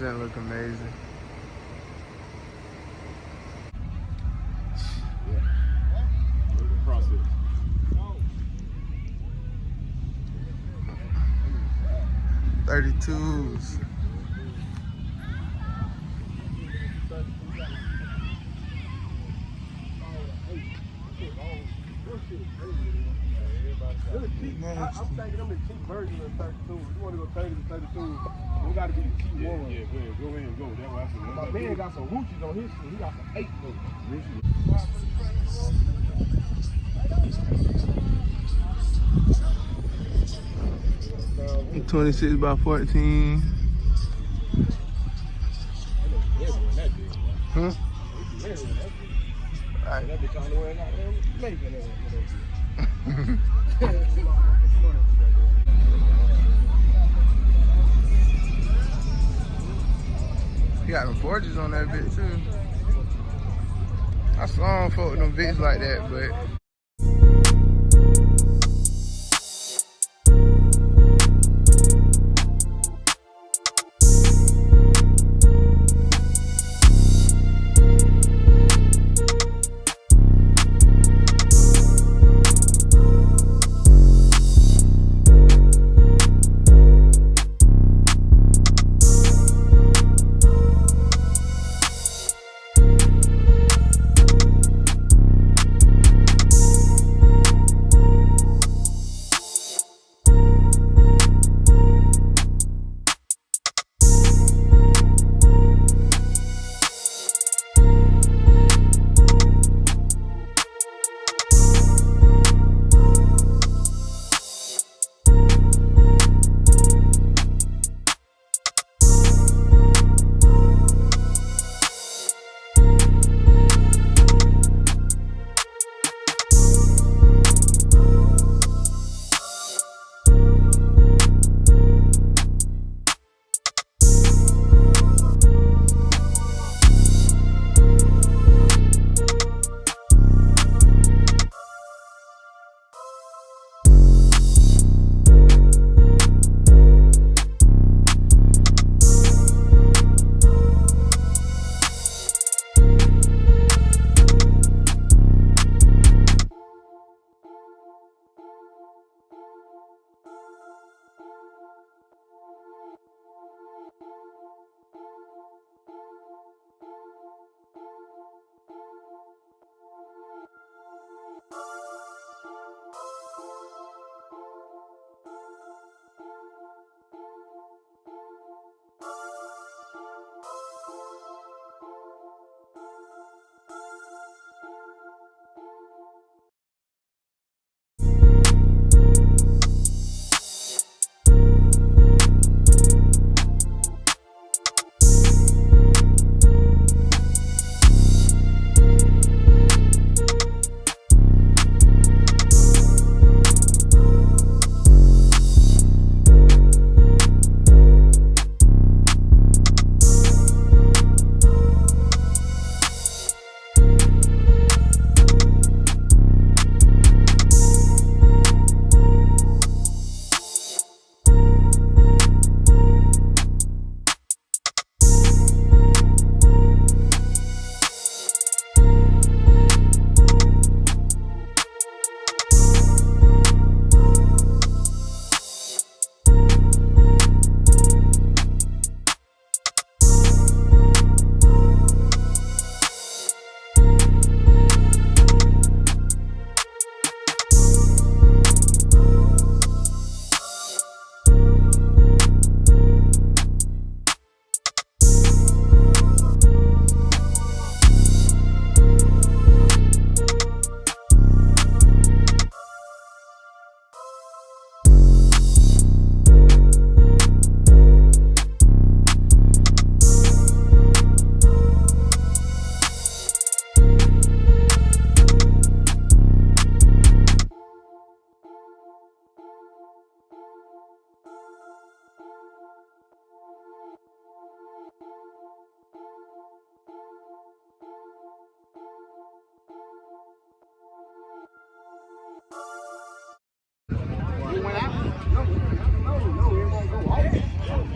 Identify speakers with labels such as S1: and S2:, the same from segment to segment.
S1: That look amazing.
S2: Process.
S1: 32s.
S2: I'm thinking them the cheap version of 32. You want to go 30 to 32, we got to be the cheap one. Yeah, go ahead and go. That's why I said. My man got some Ruchis on his shit. He got some 8 Ruchis.
S1: 26 by 14. Huh? Right.
S2: That bitch on the way out there making it.
S1: He got them forges on that bitch too. I saw him fuck with them bitches like that, but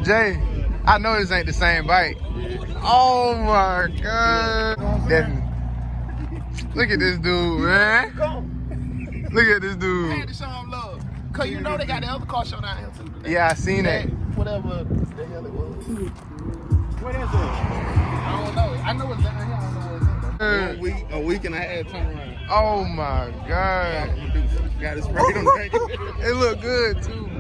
S1: Jay, I know this ain't the same bike. Oh my god. Definitely. Look at this dude, man. Look at this
S3: I
S1: dude.
S3: had to show him love. Cause you know they got the other car show down here too.
S1: Yeah, I seen that.
S3: Whatever the hell it was.
S2: What is it?
S3: I don't know. I know it's down here. I don't know where it's at.
S2: A week and a half turnaround.
S1: Oh my god.
S2: Got it sprayed on the
S1: It look good too.